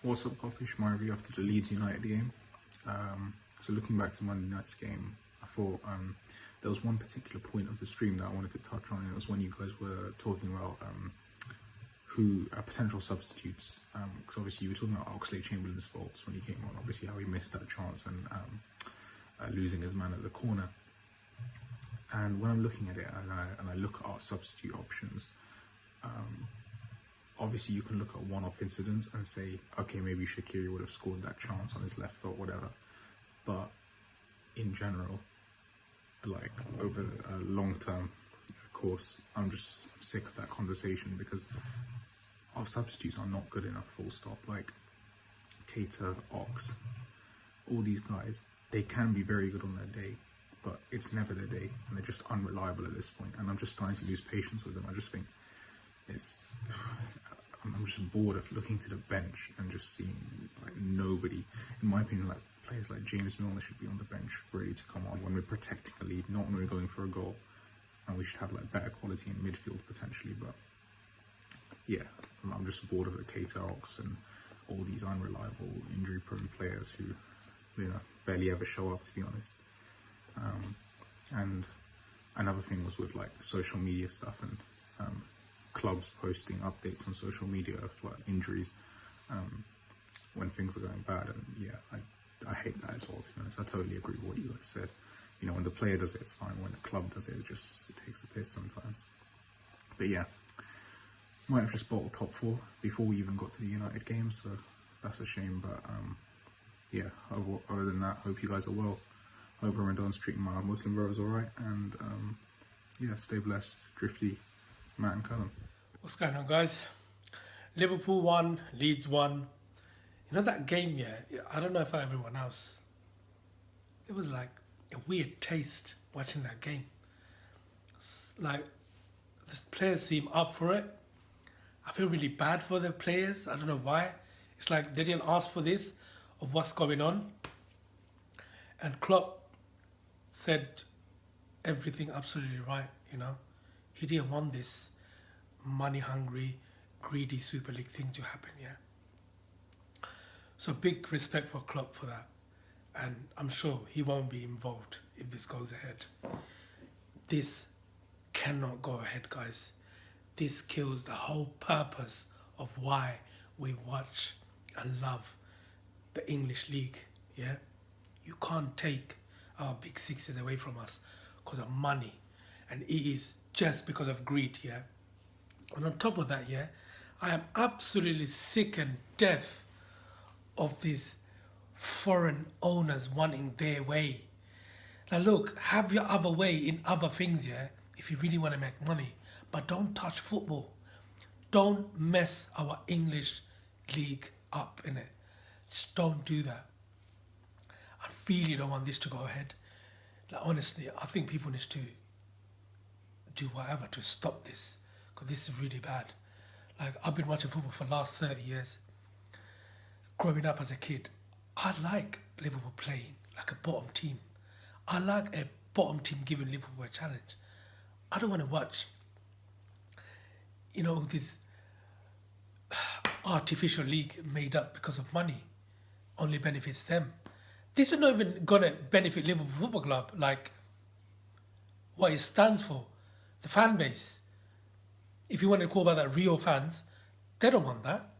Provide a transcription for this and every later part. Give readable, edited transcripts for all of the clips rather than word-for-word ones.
What's up, Kopish? My review after the Leeds United game. So looking back to Monday night's game, I thought there was one particular point of the stream that I wanted to touch on, and it was when you guys were talking about who potential substitutes. Because obviously you were talking about Oxlade-Chamberlain's faults when he came on. Obviously how he missed that chance and losing his man at the corner. And when I'm looking at it and I look at our substitute options, obviously you can look at one-off incidents and say, okay, maybe Shaqiri would have scored that chance on his left foot, whatever. But in general, like over a long-term course, I'm just sick of that conversation because our substitutes are not good enough, full stop. Like Keita, Ox, all these guys, they can be very good on their day, but it's never their day, and they're just unreliable at this point. And I'm just starting to lose patience with them. I just think I'm just bored of looking to the bench and just seeing like nobody. In my opinion, like players like James Milner should be on the bench, ready to come on when we're protecting a lead, not when we're going for a goal. And we should have like better quality in midfield potentially. But yeah, I'm just bored of the Keita, Ox, and all these unreliable, injury-prone players who, barely ever show up, to be honest. And another thing was with like social media stuff and clubs posting updates on social media of like injuries when things are going bad. And yeah, I hate that as well, to be honest. I totally agree with what you guys said. When the player does it, it's fine. When the club does it, it takes the piss sometimes. But yeah, might have just bottled top 4 before we even got to the United game, so that's a shame. But yeah, other than that, hope you guys are well. Hope Ramadan's treating my Muslim brothers alright, and yeah, stay blessed. Drifty, Matt and Callum. What's going on, guys? Liverpool won, Leeds won. That game, yeah, I don't know if everyone else, it was like a weird taste watching that game. Like, the players seem up for it. I feel really bad for the players. I don't know why. It's like they didn't ask for this, of what's going on. And Klopp said everything absolutely right, He didn't want this money-hungry, greedy Super League thing to happen, yeah. So big respect for Klopp for that. And I'm sure he won't be involved if this goes ahead. This cannot go ahead, guys. This kills the whole purpose of why we watch and love the English League, yeah? You can't take our big sixes away from us because of money. And it is just because of greed, yeah? And on top of that, yeah, I am absolutely sick and deaf of these foreign owners wanting their way. Now look, have your other way in other things, yeah, if you really want to make money. But don't touch football. Don't mess our English league up, innit? Just don't do that. I really don't want this to go ahead. Like, honestly, I think people need to do whatever to stop this, because this is really bad. Like, I've been watching football for the last 30 years. Growing up as a kid, I like Liverpool playing like a bottom team. I like a bottom team giving Liverpool a challenge. I don't want to watch, this artificial league made up because of money. Only benefits them. This is not even going to benefit Liverpool Football Club, like what it stands for, the fan base. If you want to call about that real fans, they don't want that.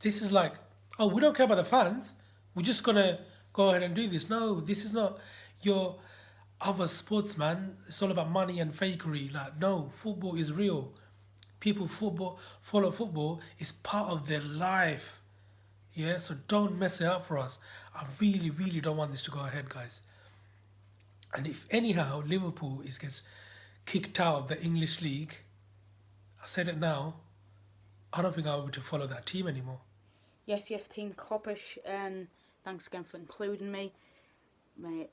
This is like, oh, we don't care about the fans. We're just going to go ahead and do this. No, this is not your other sports, man. It's all about money and fakery. Like, no, football is real. People follow football. It's part of their life. Yeah, so don't mess it up for us. I really, really don't want this to go ahead, guys. And if anyhow Liverpool gets kicked out of the English League, I said it now, I don't think I'll be able to follow that team anymore. Yes, Team Kopish, and thanks again for including me. Mate,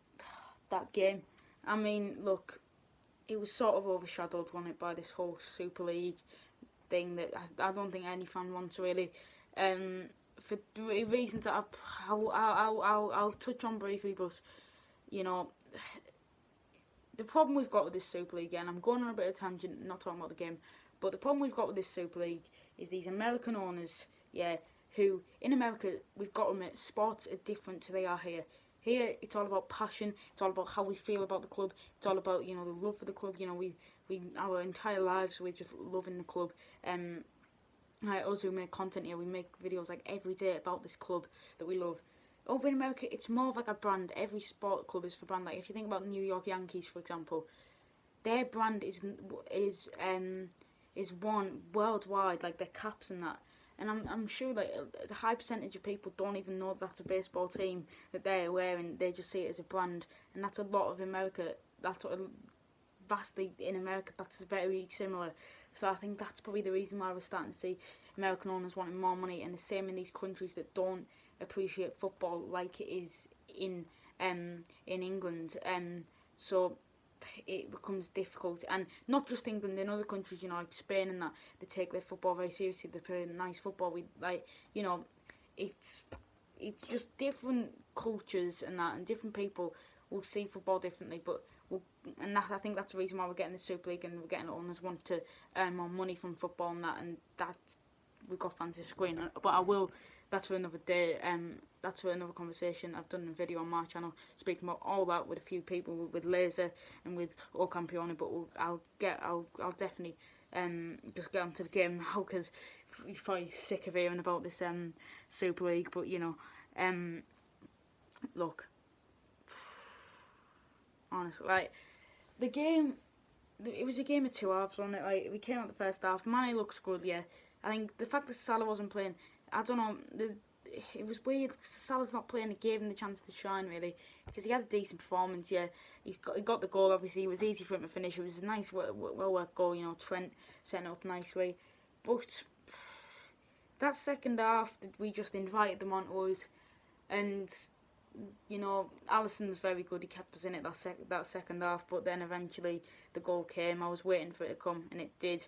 that game, I mean, look, it was sort of overshadowed, wasn't it, by this whole Super League thing that I don't think any fan wants, really. For the reasons that I'll touch on briefly, but the problem we've got with this Super League, and I'm going on a bit of a tangent, not talking about the game, but the problem we've got with this Super League is these American owners, who, in America, we've got to admit, sports are different to they are here. Here, it's all about passion, it's all about how we feel about the club, it's all about, the love for the club, we our entire lives, we're just loving the club. Like us who make content here, we make videos like every day about this club that we love. Over in America, it's more of like a brand. Every sport club is for brand. Like if you think about New York Yankees, for example, their brand is one worldwide, like their caps and that. And I'm sure like the high percentage of people don't even know that's a baseball team that they're wearing. They just see it as a brand, and that's a lot of America. That's vastly in America. That's very similar. So I think that's probably the reason why we're starting to see American owners wanting more money, and the same in these countries that don't appreciate football like it is in England. So it becomes difficult, and not just England, in other countries, like Spain and that, they take their football very seriously. They play nice football. It's just different cultures and that, and different people will see football differently. I think that's the reason why we're getting the Super League, and we're getting owners want to earn more money from football and that, and we've got fans disagreeing. But that's for another day. That's for another conversation. I've done a video on my channel speaking about all that with a few people, with Laser and with O Campione. But I'll definitely just get onto the game now, because you're probably sick of hearing about this Super League. But look, honestly, like the game, it was a game of two halves, wasn't it? Like we came out the first half, Mane looks good, yeah. I think the fact that Salah wasn't playing, I don't know, it was weird. Salah's not playing, it gave him the chance to shine, really, because he had a decent performance, yeah. He got the goal, obviously. It was easy for him to finish. It was a nice, well-worked goal, Trent setting it up nicely. But that second half, we just invited them onto us, and Alisson was very good. He kept us in it that second half, but then eventually the goal came. I was waiting for it to come, and it did.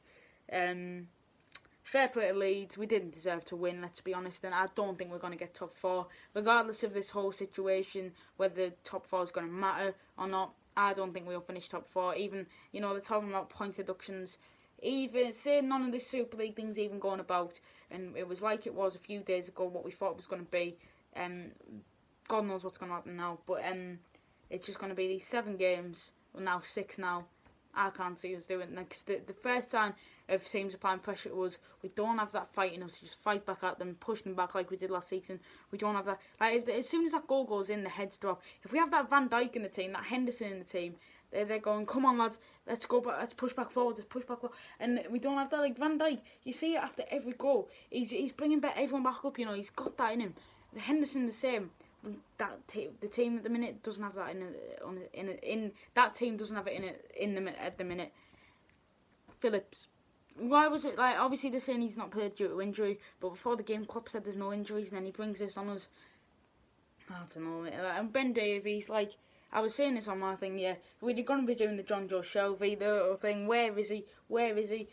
Fair play to Leeds. We didn't deserve to win, let's be honest, and I don't think we're going to get top four. Regardless of this whole situation, whether top four is going to matter or not, I don't think we'll finish top four. Even, they're talking about point deductions. Even, say none of this Super League thing's even going about, and it was like it was a few days ago, what we thought it was going to be. God knows what's going to happen now, but it's just going to be these 7 games, well now 6 now. I can't see us doing it. The first time of teams applying pressure to us, we don't have that fight in us to just fight back at them, push them back like we did last season. We don't have that. Like as soon as that goal goes in, the heads drop. If we have that Van Dijk in the team, that Henderson in the team, they're going, come on lads, let's go back, let's push back forward, and we don't have that. Like Van Dijk, you see it after every goal, he's bringing everyone back up. He's got that in him. Henderson the same. The team at the minute doesn't have that in that team doesn't have it at the minute. Phillips, why was it like? Obviously they're saying he's not played due to injury, but before the game, Klopp said there's no injuries, and then he brings this on us. I don't know. And Ben Davies, like I was saying this on my thing, yeah, we're going to be doing the John Joe Shelby thing. Where is he? Where has he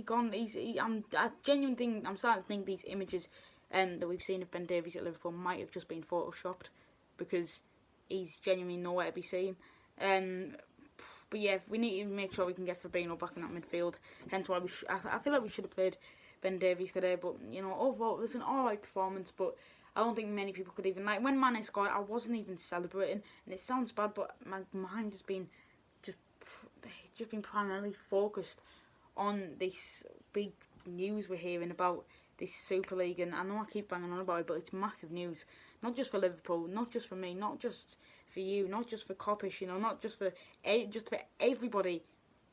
gone? I genuinely think, I'm starting to think these images that we've seen of Ben Davies at Liverpool might have just been photoshopped, because he's genuinely nowhere to be seen. But yeah, we need to make sure we can get Fabinho back in that midfield. Hence why I feel like we should have played Ben Davies today. But overall it was an alright performance. But I don't think many people could even, like when Mane scored, I wasn't even celebrating. And it sounds bad, but my mind has been just been primarily focused on this big news we're hearing about this Super League, and I know I keep banging on about it, but it's massive news, not just for Liverpool, not just for me, not just for you, not just for Kopish, not just for everybody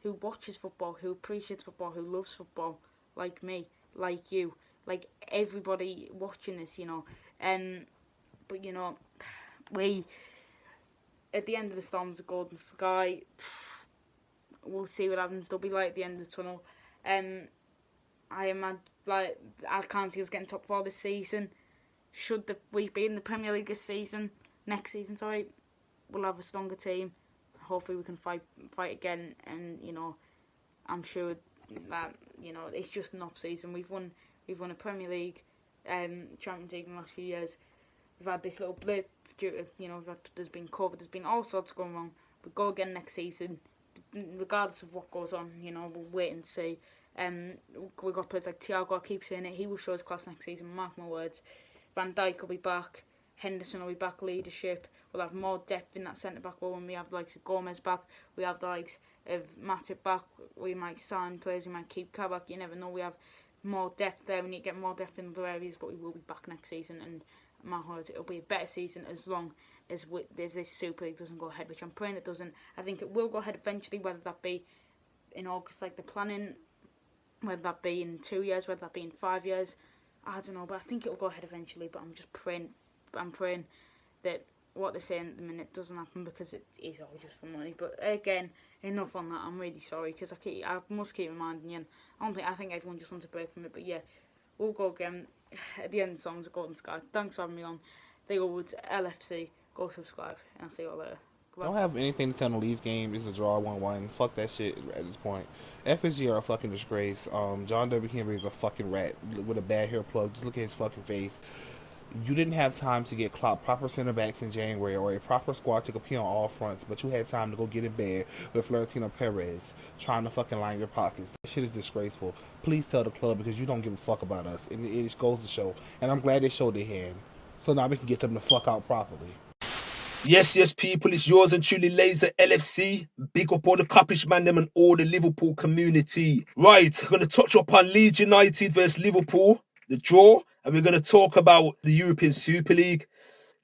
who watches football, who appreciates football, who loves football, like me, like you, like everybody watching this, but we, at the end of the storm, the golden sky. We'll see what happens. There'll be light at the end of the tunnel. I can't see us getting top 4 this season. Should we be in the Premier League next season, we'll have a stronger team. Hopefully we can fight again, and I'm sure that it's just an off season. We've won a Premier League, Champions League in the last few years. We've had this little blip due to there's been COVID, there's been all sorts going wrong. We go again next season, regardless of what goes on. We'll wait and see. We've got players like Thiago, I keep saying it, he will show his class next season, mark my words. Van Dijk will be back, Henderson will be back, leadership. We'll have more depth in that centre-back role when we have the likes of Gomez back, we have the likes of Matip back, we might sign players, we might keep Kabak, you never know, we have more depth there, we need to get more depth in other areas, but we will be back next season, and mark my words, it'll be a better season as long as this Super League doesn't go ahead, which I'm praying it doesn't. I think it will go ahead eventually, whether that be in August like the planning, whether that be in 2 years, whether that be in 5 years, I don't know, but I think it'll go ahead eventually. But I'm just praying, that what they're saying at the minute doesn't happen, because it is all just for money. But again, enough on that. I'm really sorry, because I must keep reminding you. And I think everyone just wants a break from it. But yeah, we'll go again at the end of the songs. Golden Sky. Thanks for having me on. They go with LFC. Go subscribe, and I'll see you all later. I don't have anything to tell on the Leeds game. It's a draw 1-1. Fuck that shit at this point. FSG are a fucking disgrace. John W. Henry is a fucking rat with a bad hair plug. Just look at his fucking face. You didn't have time to get proper center backs in January or a proper squad to compete on all fronts, but you had time to go get in bed with Florentino Perez trying to fucking line your pockets. That shit is disgraceful. Please tell the club, because you don't give a fuck about us. And it just goes to show. And I'm glad they showed their hand. So now we can get them the fuck out properly. Yes, people, it's yours and truly, Laser LFC. Big up all the Kopish man them and all the Liverpool community. Right, I'm going to touch upon Leeds United versus Liverpool, the draw, and we're going to talk about the European Super League.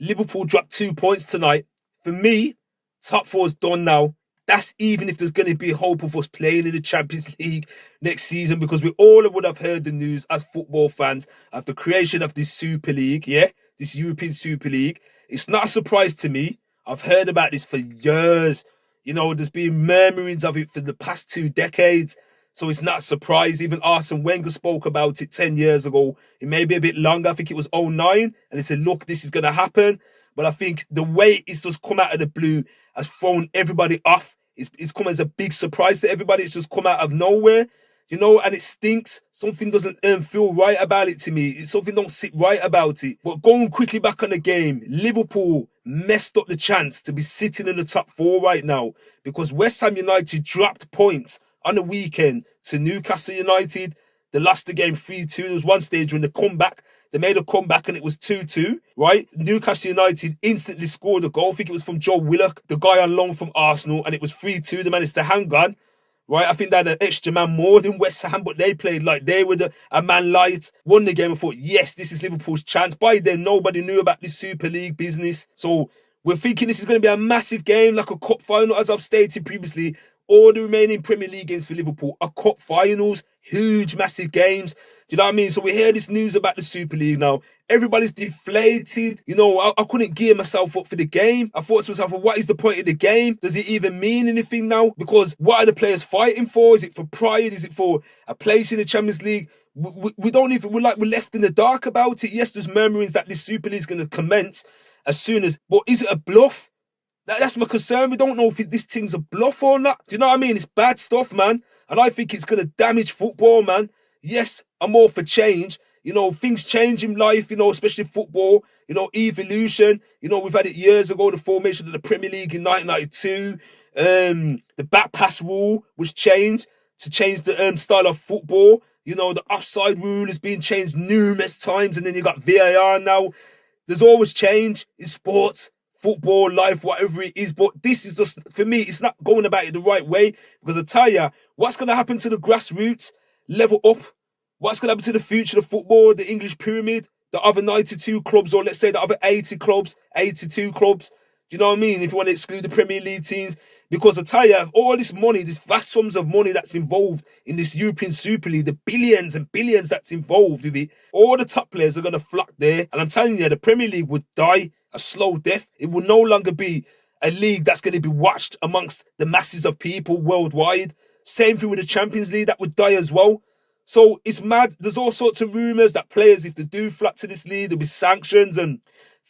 Liverpool dropped 2 points tonight. For me, top four's done now. That's even if there's going to be hope of us playing in the Champions League next season, because we all would have heard the news as football fans of the creation of this Super League, this European Super League. It's not a surprise to me. I've heard about this for years. There's been murmurings of it for the past 2 decades. So it's not a surprise. Even Arsene Wenger spoke about it 10 years ago. It may be a bit longer. I think it was 2009. And he said, look, this is going to happen. But I think the way it's just come out of the blue has thrown everybody off. It's come as a big surprise to everybody. It's just come out of nowhere. And it stinks. Something doesn't feel right about it to me. Something don't sit right about it. But going quickly back on the game, Liverpool messed up the chance to be sitting in the top 4 right now, because West Ham United dropped points on the weekend to Newcastle United. They lost the game 3-2. There was one stage when they made a comeback and it was 2-2, right? Newcastle United instantly scored a goal. I think it was from Joe Willock, the guy on loan from Arsenal, and it was 3-2. They managed to hang on. Right, I think they had an extra man more than West Ham, but they played like they were a man light, won the game and thought, yes, this is Liverpool's chance. By then, nobody knew about this Super League business. So we're thinking this is going to be a massive game, like a cup final, as I've stated previously. All the remaining Premier League games for Liverpool are cup finals, huge, massive games. Do you know what I mean? So we hear this news about the Super League now. Everybody's deflated. I couldn't gear myself up for the game. I thought to myself, well, what is the point of the game? Does it even mean anything now? Because what are the players fighting for? Is it for pride? Is it for a place in the Champions League? We don't even, we're left in the dark about it. Yes, there's murmurings that this Super League is going to commence as soon as, but is it a bluff? That's my concern. We don't know if this thing's a bluff or not. Do you know what I mean? It's bad stuff, man. And I think it's going to damage football, man. Yes, I'm all for change. Things change in life, especially football, evolution. We've had it years ago, the formation of the Premier League in 1992. The back pass rule was changed to change the style of football. The offside rule has been changed numerous times, and then you got VAR now. There's always change in sports, football, life, whatever it is. But this is just, for me, it's not going about it the right way. Because I tell you, what's going to happen to the grassroots? Level up. What's going to happen to the future of football, the English pyramid, the other 92 clubs, or let's say the other 80 clubs, 82 clubs? Do you know what I mean? If you want to exclude the Premier League teams. Because I tell you, all this money, this vast sums of money that's involved in this European Super League, the billions and billions that's involved with it, all the top players are going to flock there. And I'm telling you, the Premier League would die a slow death. It will no longer be a league that's going to be watched amongst the masses of people worldwide. Same thing with the Champions League, that would die as well. So it's mad. There's all sorts of rumours that players, if they do flock to this league, there'll be sanctions and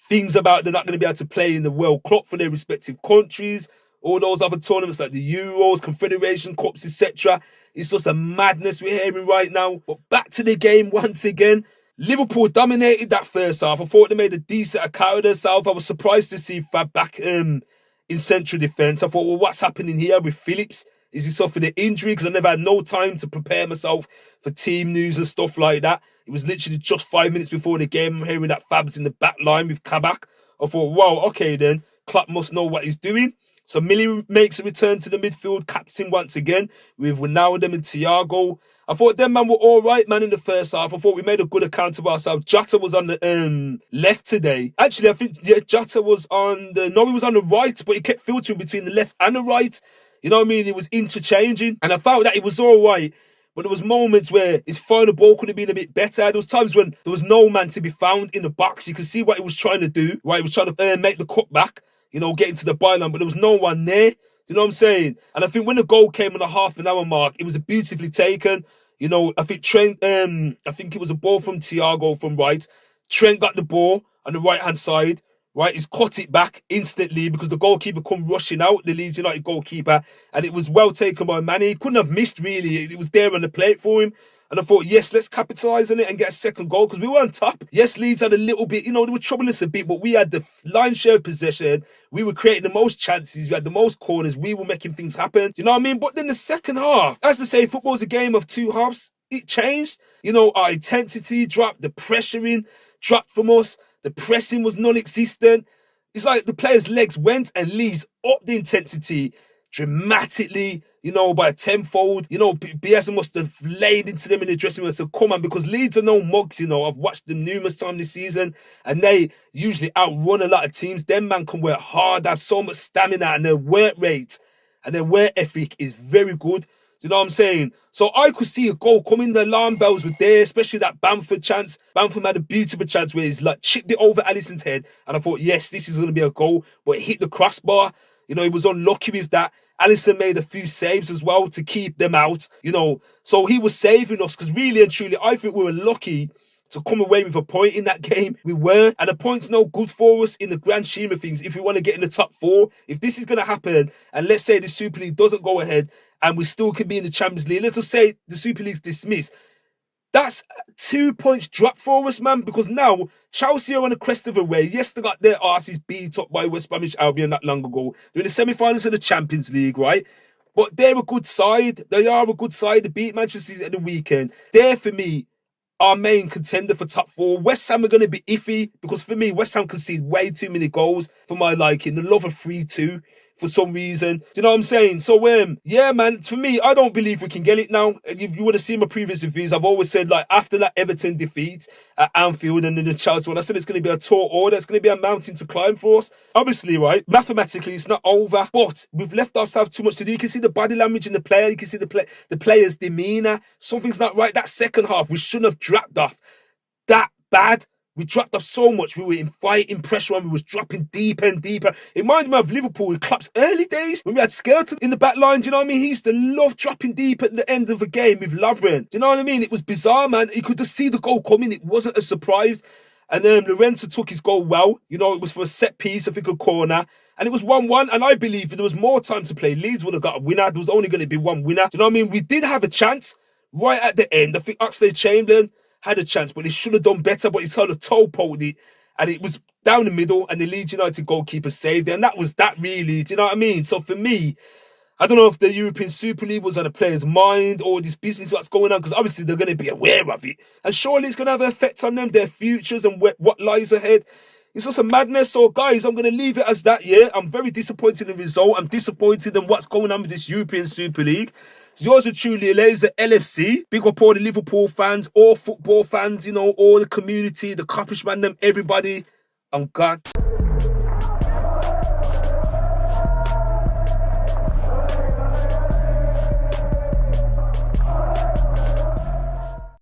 things about they're not going to be able to play in the World Cup for their respective countries. All those other tournaments like the Euros, Confederation Cups, etc. It's just a madness we're hearing right now. But back to the game once again. Liverpool dominated that first half. I thought they made a decent account of themselves. I was surprised to see Fab back in in central defence. I thought, well, what's happening here with Phillips? Is he suffered an injury? Because I never had no time to prepare myself for team news and stuff like that. It was literally just 5 minutes before the game. I'm hearing that Fab's in the back line with Kabak. I thought, wow, okay then. Klopp must know what he's doing. So Millie makes a return to the midfield, captain once again, with Wijnaldum and Thiago. I thought them man were all right, man, in the first half. I thought we made a good account of ourselves. Jota was on the left today. Actually, I think Jota was on he was on the right, but he kept filtering between the left and the right. You know what I mean? It was interchanging. And I felt that it was all right. But there was moments where his final ball could have been a bit better. There was times when there was no man to be found in the box. You could see what he was trying to do, right? He was trying to make the cutback, get into the byline, but there was no one there. You know what I'm saying? And I think when the goal came on the half an hour mark, it was beautifully taken. I think Trent, I think it was a ball from Thiago from right. Trent got the ball on the right-hand side, right? He's cut it back instantly because the goalkeeper come rushing out, the Leeds United goalkeeper, and it was well taken by Manny. He couldn't have missed, really. It was there on the plate for him. And I thought, yes, let's capitalise on it and get a second goal because we were on top. Yes, Leeds had a little bit, they were troubling us a bit, but we had the lion's share of possession. We were creating the most chances. We had the most corners. We were making things happen. You know what I mean? But then the second half, as they say, football's a game of two halves. It changed. Our intensity dropped. The pressuring dropped from us. The pressing was non-existent. It's like the players' legs went and Leeds upped the intensity dramatically, by a tenfold. Bielsa must have laid into them in the dressing room and said, come on, because Leeds are no mugs, I've watched them numerous times this season and they usually outrun a lot of teams. Them man can work hard, have so much stamina, and their work rate and their work ethic is very good. Do you know what I'm saying? So I could see a goal coming. The alarm bells were there, especially that Bamford chance. Bamford had a beautiful chance where he's chipped it over Alisson's head. And I thought, yes, this is going to be a goal. But it hit the crossbar. He was unlucky with that. Alisson made a few saves as well to keep them out. So he was saving us because really and truly, I think we were lucky to come away with a point in that game. We were, and a point's no good for us in the grand scheme of things if we want to get in the top four. If this is going to happen, and let's say the Super League doesn't go ahead and we still can be in the Champions League, let's just say the Super League's dismissed, that's 2 points drop for us, man, because now Chelsea are on the crest of a wave. Yes, they got their arses beat up by West Bromwich Albion not long ago. They're in the semi-finals of the Champions League, right? But they're a good side. They are a good side. They beat Manchester City at the weekend. They're, for me, our main contender for top four. West Ham are going to be iffy because, for me, West Ham concede way too many goals for my liking. They love a 3-2 for some reason. Do you know what I'm saying? So, yeah, man, for me, I don't believe we can get it now. If you would have seen my previous reviews, I've always said, after that Everton defeat at Anfield and then the Chelsea one, I said it's going to be a tall order. It's going to be a mountain to climb for us. Obviously, right, mathematically, it's not over, but we've left ourselves too much to do. You can see the body language in the player. You can see the player's demeanour. Something's not right. That second half, we shouldn't have dropped off that bad. We dropped off so much. We were in fighting pressure and we was dropping deeper and deeper. It reminded me of Liverpool in Klopp's early days when we had Skeleton in the back line. Do you know what I mean? He used to love dropping deep at the end of a game with Lovren. Do you know what I mean? It was bizarre, man. You could just see the goal coming. It wasn't a surprise. And then Lorenzo took his goal well. It was for a set piece, I think a corner. And it was 1-1. And I believe if there was more time to play, Leeds would have got a winner. There was only going to be one winner. Do you know what I mean? We did have a chance right at the end. I think Oxlade-Chamberlain had a chance, but he should have done better, but he sort of toe-polled it, and it was down the middle, and the Leeds United goalkeeper saved it, and that was that really, do you know what I mean? So for me, I don't know if the European Super League was on a player's mind or this business that's going on, because obviously they're going to be aware of it, and surely it's going to have an effect on them, their futures, and what lies ahead. It's just a madness. So, guys, I'm going to leave it as that, yeah? I'm very disappointed in the result. I'm disappointed in what's going on with this European Super League. Yours are truly, Laser LFC. Big up all the Liverpool fans, all football fans, all the community, the Kopish man, them, everybody. I'm gone.